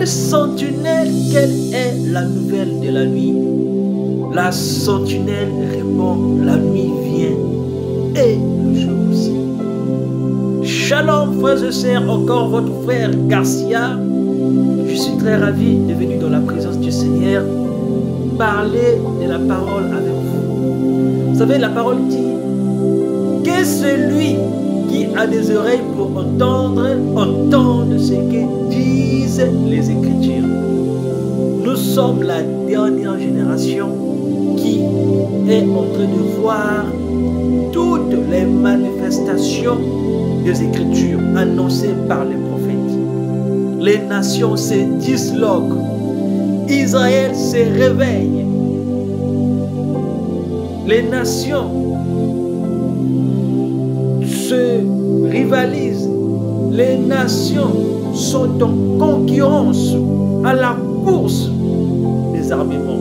Sentinelle, quelle est la nouvelle de la nuit? La sentinelle répond, la nuit vient et le jour aussi. Shalom frères et sœurs, encore votre frère Garcia. Je suis très ravi de venir dans la présence du Seigneur parler de la parole avec vous. Vous savez, la parole dit que celui qui a des oreilles pour entendre, entende ce que disent les Écritures. Nous sommes la dernière génération qui est en train de voir toutes les manifestations des Écritures annoncées par les prophètes. Les nations se disloquent. Israël se réveille. Les nations se rivalisent. Les nations sont en concurrence à la course des armements.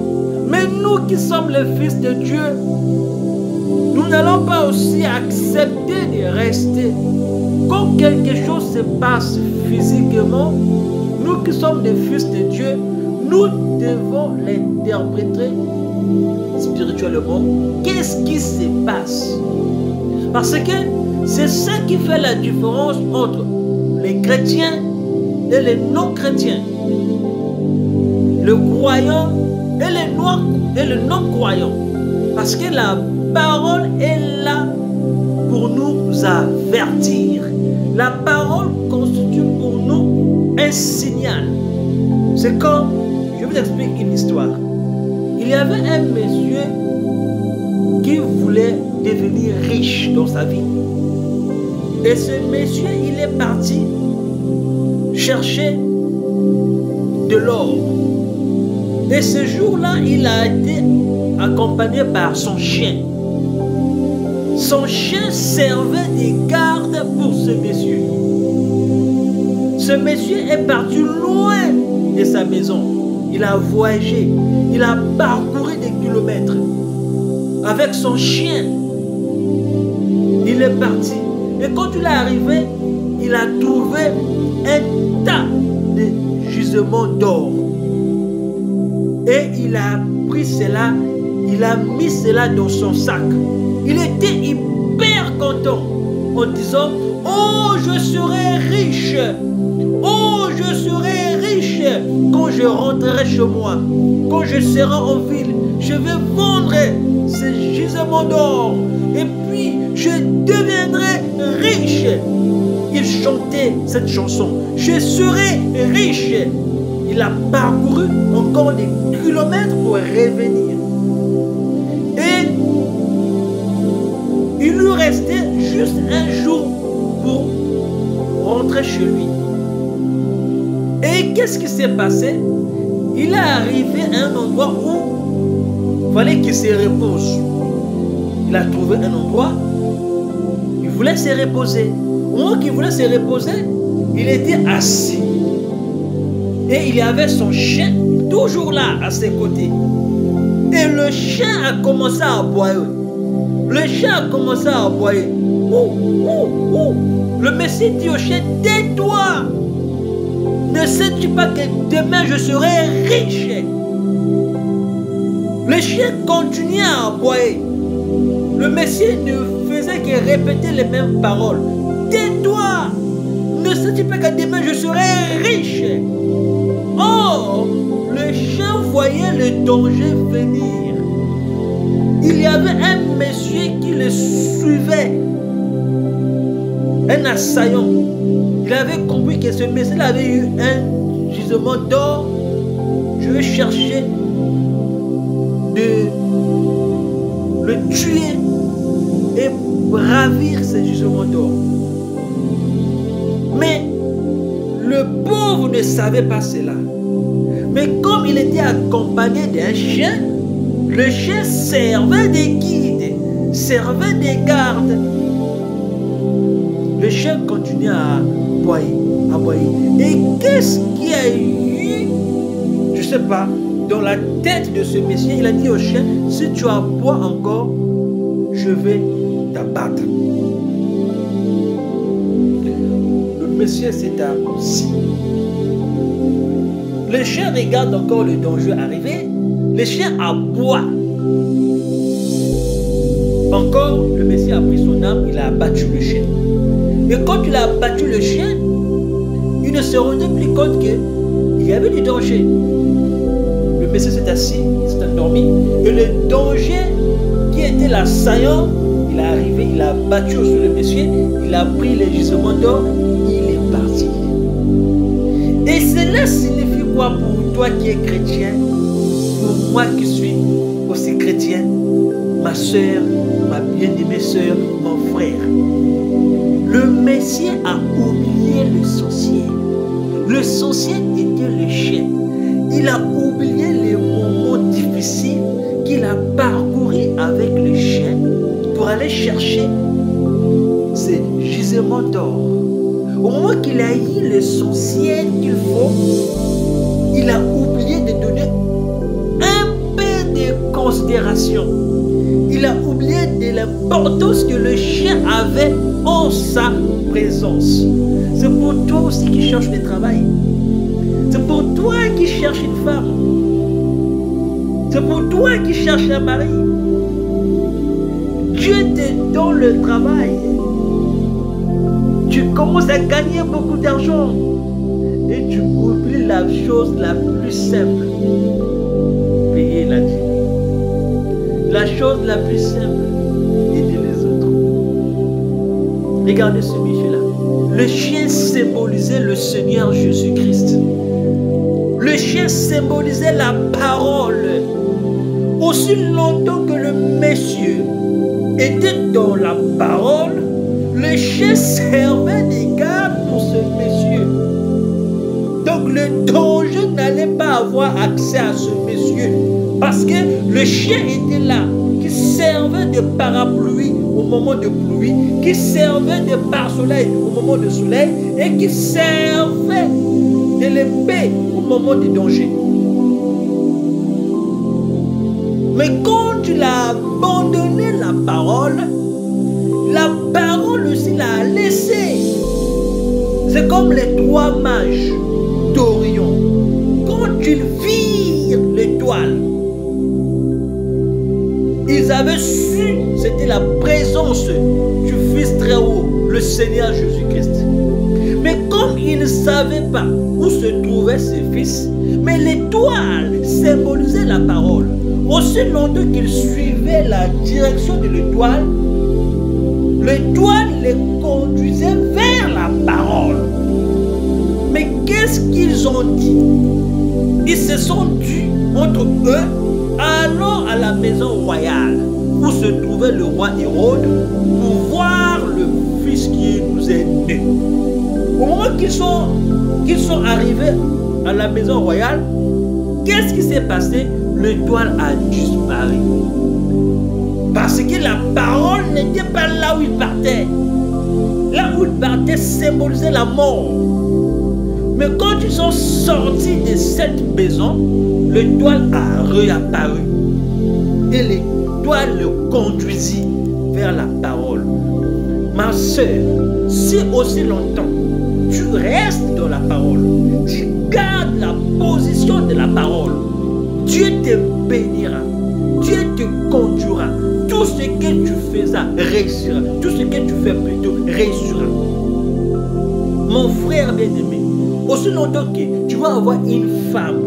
Mais nous qui sommes les fils de Dieu, nous n'allons pas aussi accepter de rester. Quand quelque chose se passe physiquement, nous qui sommes des fils de Dieu, nous devons l'interpréter spirituellement. Qu'est-ce qui se passe? Parce que c'est ça qui fait la différence entre les chrétiens et les non-chrétiens, le croyant et le non-croyant. Parce que la parole est là pour nous avertir. La parole constitue pour nous un signal. C'est comme, je vous explique une histoire. Il y avait un monsieur qui voulait devenir riche dans sa vie. Et ce monsieur, il est parti chercher de l'or. Et ce jour-là, il a été accompagné par son chien. Son chien servait de garde pour ce monsieur. Ce monsieur est parti loin de sa maison. Il a voyagé, il a parcouru des kilomètres. Avec son chien, il est parti. Et quand il est arrivé, il a trouvé un tas de gisements d'or. Et il a pris cela, il a mis cela dans son sac. Il était hyper content en disant, oh, je serai riche. Oh, je serai riche quand je rentrerai chez moi. Quand je serai en ville, je vais vendre ces gisements d'or. Et puis, je deviendrai riche. Il chantait cette chanson. Je serai riche. Il a parcouru encore des kilomètres pour revenir. Et il lui restait juste un jour pour rentrer chez lui. Et qu'est-ce qui s'est passé? Il est arrivé à un endroit où il fallait qu'il se repose. Il a trouvé un endroit, il voulait se reposer. Au moment qu'il voulait se reposer, il était assis. Et il y avait son chien toujours là à ses côtés. Et le chien a commencé à aboyer. Le chien a commencé à aboyer. Le Messie dit au chien, tais-toi! Ne sais-tu pas que demain je serai riche? Le chien continuait à aboyer. Le Messie ne faisait que répéter les mêmes paroles. Tais-toi! Ne sais-tu pas que demain je serai riche? Oh, le chien voyait le danger venir. Il y avait un monsieur qui le suivait, un assaillant. Il avait compris que ce monsieur avait eu un gisement d'or. Je vais chercher de le tuer et ravir ce gisement d'or. Mais le pauvre ne savait pas cela. Mais comme il était accompagné d'un chien, le chien servait de guide, servait de garde. Le chien continuait à aboyer. Et qu'est-ce qu'il y a eu? Je ne sais pas. Dans la tête de ce monsieur, il a dit au chien, si tu aboies encore, je vais t'abattre. Le monsieur s'est assis. Le chien regarde encore le danger arriver. Le chien aboie. Encore, le Messie a pris son arme, il a abattu le chien. Et quand il a abattu le chien, il ne se rendait plus compte qu'il y avait du danger. Le Messie s'est assis, s'est endormi. Et le danger qui était l'assaillant, il est arrivé, il a battu sur le Messie, il a pris les gisements d'or, il est parti. Et cela signifie quoi pour toi qui es chrétien, pour moi qui suis aussi chrétien, ma soeur, ma bien-aimée soeur, mon frère? Le Messie a oublié le sorcier. Le sorcier était le chien. Il a oublié les moments difficiles qu'il a parcourus avec le chien pour aller chercher ses gisements d'or. Au moment qu'il a eu l'essentiel qu'il faut, il a oublié de donner un peu de considération. Il a oublié de l'importance que le chien avait en sa présence. C'est pour toi aussi qui cherches le travail. C'est pour toi qui cherches une femme. C'est pour toi qui cherches un mari. Dieu te donne le travail. Tu commences à gagner beaucoup d'argent et tu oublies la chose la plus simple. Payer la dîme. La chose la plus simple, aider les autres. Regardez ce Michel-là. Le chien symbolisait le Seigneur Jésus-Christ. Le chien symbolisait la parole. Aussi longtemps que le monsieur était dans la parole, le chien servait de garde pour ce monsieur. Donc le danger n'allait pas avoir accès à ce monsieur. Parce que le chien était là, qui servait de parapluie au moment de pluie, qui servait de pare-soleil au moment de soleil, et qui servait de l'épée au moment du danger. Mais quand il a abandonné la parole aussi l'a laissé. C'est comme les trois mages d'Orion. Quand ils virent l'étoile, ils avaient su, c'était la présence du Fils très haut, le Seigneur Jésus-Christ. Mais comme ils ne savaient pas où se trouvaient ses fils, mais l'étoile symbolisait la parole. Aussi longtemps qu'ils suivaient la direction de l'étoile, l'étoile les conduisait vers la parole. Mais qu'est-ce qu'ils ont dit? Ils se sont dit entre eux, allons à la maison royale où se trouvait le roi Hérode pour voir le fils qui nous est né. Au moment qu'ils sont arrivés à la maison royale, qu'est-ce qui s'est passé? L'étoile a disparu. Parce que la parole n'était pas là où il partait. Là où il partait symbolisait la mort. Mais quand ils sont sortis de cette maison, l'étoile a réapparu. Et l'étoile le conduisit vers la parole. Ma soeur, si aussi longtemps tu restes dans la parole, tu gardes la position de la parole, Dieu te bénira, Dieu te conduira. Tout ce que tu faisas réussira. Tout ce que tu fais plutôt réussira. Mon frère bien-aimé, aussi longtemps que tu vas avoir une femme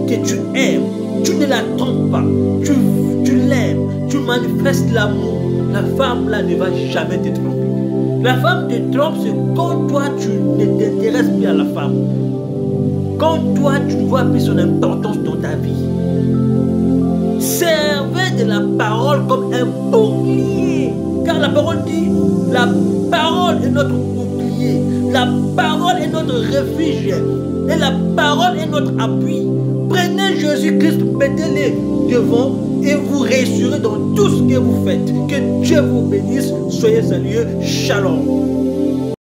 que tu aimes, tu ne la trompes pas, tu l'aimes, tu manifestes l'amour, la femme là ne va jamais te tromper. La femme te trompe, c'est quand toi tu ne t'intéresses plus à la femme. Quand toi tu ne vois plus son importance dans ta vie. Servez de la parole comme un bouclier. Car la parole dit, la parole est notre bouclier. La parole est notre refuge. Et la parole est notre appui. Prenez Jésus-Christ, mettez-le devant et vous réussirez dans tout ce que vous faites. Que Dieu vous bénisse. Soyez salués. Shalom.